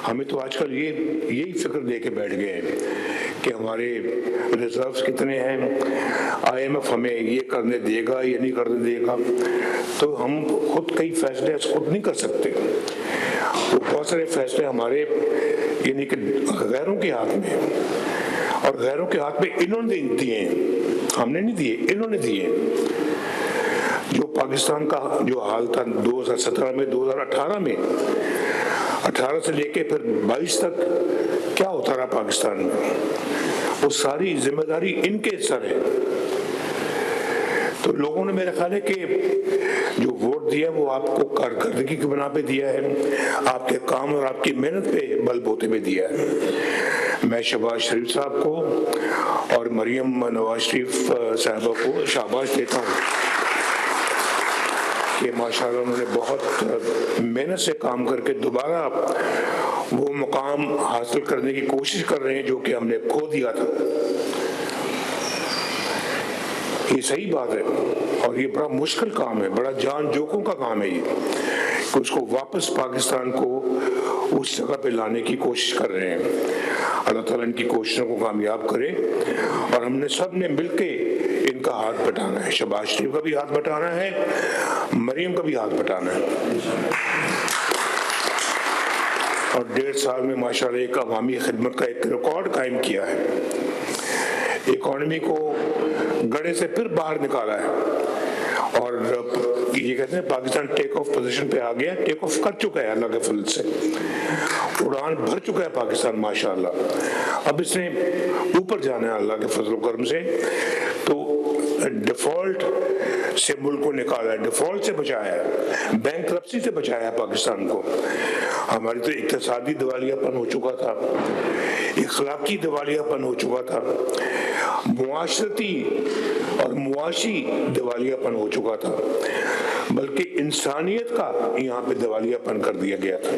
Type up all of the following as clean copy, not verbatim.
ہمیں تو آج کل یہی فکر دے کے بیٹھ گئے ہیں کہ ہمارے ریزروز کتنے ہیں، IMF ہمیں یہ کرنے دے گا یا نہیں کرنے دے گا، تو ہم خود کئی فیصلے خود نہیں کر سکتے. بہت سارے فیصلے ہمارے یعنی کہ غیروں کے ہاتھ میں، اور غیروں کے ہاتھ میں انہوں نے دیے ہیں، ہم نے نہیں دیے، انہوں نے دیے. جو پاکستان کا جو حال تھا 2017 میں، 2018 میں، 18 سے لے کے پھر 22 تک کیا ہوتا رہا پاکستان میں، وہ ساری ذمہ داری ان کے سر ہے. تو لوگوں نے میرا خیال ہے کہ جو ووٹ دیا وہ آپ کو کارکردگی کی بنا پہ دیا ہے، آپ کے کام اور آپ کی محنت پہ بل بوتے پہ دیا ہے. میں شہباز شریف صاحب کو اور مریم نواز شریف صاحبہ کو شاباش دیتا ہوں کہ ماشاءاللہ انہوں نے بہت محنت سے کام کر کے دوبارہ وہ مقام حاصل کرنے کی کوشش کر رہے ہیں جو کہ ہم نے کھو دیا تھا. یہ صحیح بات ہے، اور یہ بڑا مشکل کام ہے، بڑا جان جوکھوں کا کام ہے یہ، کہ اس کو واپس پاکستان کو اس جگہ پہ لانے کی کوشش کر رہے ہیں. اللہ تعالیٰ ان کی کوششوں کو کامیاب کرے، اور ہم نے سب نے مل کے ان کا ہاتھ بٹانا ہے. شہباز شریف کا بھی ہاتھ بٹانا ہے، مریم کا بھی ہاتھ بٹانا ہے. اور 1.5 سال میں ماشاءاللہ ایک عوامی خدمت کا ایک ریکارڈ قائم کیا ہے، اکانومی کو گڑھے سے پھر باہر نکالا ہے، اور یہ کہتے ہیں پاکستان ٹیک آف پوزیشن پہ آ گیا، ٹیک آف کر چکا ہے اللہ کے فضل سے، اڑان بھر چکا ہے پاکستان ماشاءاللہ. اب اس نے اوپر جانا ہے اللہ کے فضل و کرم سے. تو ڈیفالٹ سے ملک کو نکالا ہے، ڈیفالٹ سے بچایا ہے، بینک کرپسی سے بچایا ہے پاکستان کو. ہماری تو اقتصادی دیوالیہ پن ہو چکا تھا، اخلاقی دیوالیہ پن ہو چکا تھا، معاشرتی اور معاشی دیوالیہ پن ہو چکا تھا، بلکہ انسانیت کا یہاں پہ دیوالیہ پن کر دیا گیا تھا.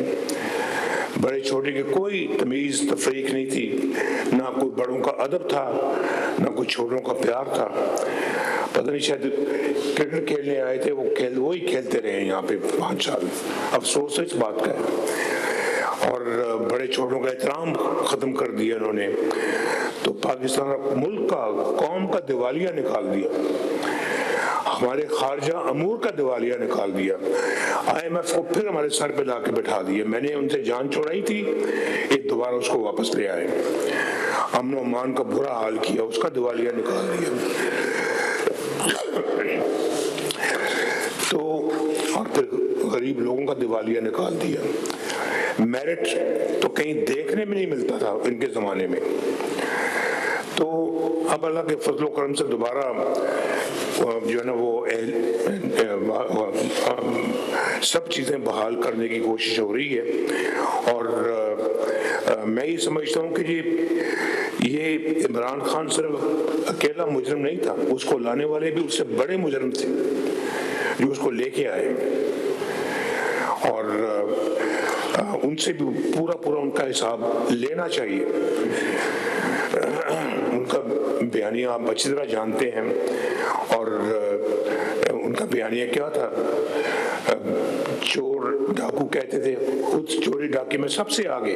بڑے چھوٹے کی کوئی تمیز تفریق نہیں تھی، نہ کوئی بڑوں کا ادب تھا، نہ کوئی چھوٹوں کا پیار تھا. پتہ نہیں شاید کرکٹ کھیلنے آئے تھے، وہی کھیلتے رہے یہاں پہ 5 سال. افسوس ہے اس بات کا ہے، اور بڑے چھوٹوں کا احترام ختم کر دیا انہوں نے. تو پاکستان ملک کا، قوم کا دیوالیہ نکال دیا، ہمارے خارجہ امور کا دیوالیہ نکال دیا. IMF کو پھر ہمارے سر پہ لا کے بٹھا دیا. میں نے ان سے جان چھوڑائی تھی، ایک دوبارہ اس کو واپس لے آئے. امن و امان کا برا حال کیا، اس کا دیوالیہ نکال دیا. تو اور پھر غریب لوگوں کا دیوالیہ نکال دیا. میرٹ تو کہیں دیکھنے میں نہیں ملتا تھا ان کے زمانے میں. تو اب اللہ کے فضل و کرم سے دوبارہ جو ہے نا وہ سب چیزیں بحال کرنے کی کوشش ہو رہی ہے. اور میں یہ سمجھتا ہوں کہ یہ عمران خان صرف اکیلا مجرم نہیں تھا، اس کو لانے والے بھی اس سے بڑے مجرم تھے جو اس کو لے کے آئے، اور ان سے بھی پورا ان کا حساب لینا چاہیے. ان کا بیانیہ آپ اچھی طرح جانتے ہیں، اور ان کا بیانیہ کیا تھا؟ چور ڈاکو کہتے تھے، خود چوری ڈاکے میں سب سے آگے.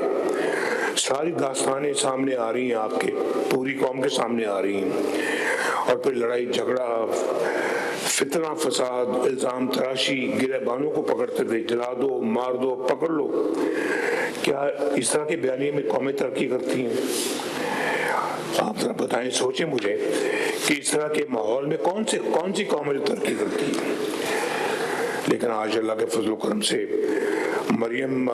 ساری داستانیں سامنے آ رہی ہیں، آپ کے پوری قوم کے سامنے آ رہی ہیں. اور پھر لڑائی جھگڑا، فتنہ فساد، الزام تراشی، گرہ بانوں کو پکڑتے تھے، جلا دو، مار دو، پکڑ لو. کیا اس طرح کے بیانیے میں قومیں ترقی کرتی ہیں؟ آپ ذرا بتائیں، سوچیں مجھے کہ اس طرح کے ماحول میں کون سی قومیں ترقی کرتی ہیں؟ لیکن آج اللہ کے فضل و کرم سے مریم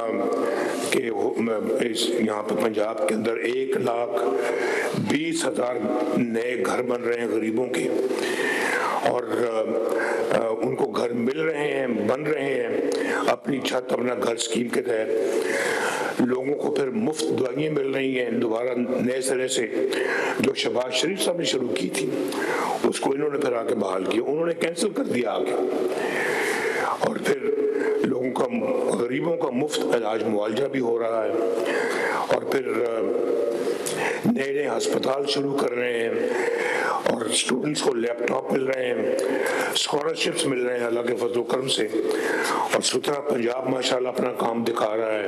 کے یہاں پہ پنجاب کے اندر 1,20,000 نئے گھر بن رہے ہیں غریبوں کے، اور ان کو گھر مل رہے ہیں، بن رہے ہیں اپنی چھت اپنا گھر اسکیم کے تحت. لوگوں کو پھر مفت دوائیں مل رہی ہیں دوبارہ نئے سرے سے. جو شہباز شریف صاحب نے شروع کی تھی اس کو انہوں نے پھر آگے بحال کیا، انہوں نے کینسل کر دیا آگے. اور پھر لوگوں کا، غریبوں کا مفت علاج معالجہ بھی ہو رہا ہے. اور پھر نئے ہسپتال شروع کر رہے ہیں، اور اسٹوڈنٹس کو لیپ ٹاپ مل رہے ہیں، اسکالرشپس مل رہے ہیں اللہ کے فضل و کرم سے. اور سترہ پنجاب ماشاءاللہ اپنا کام دکھا رہا ہے.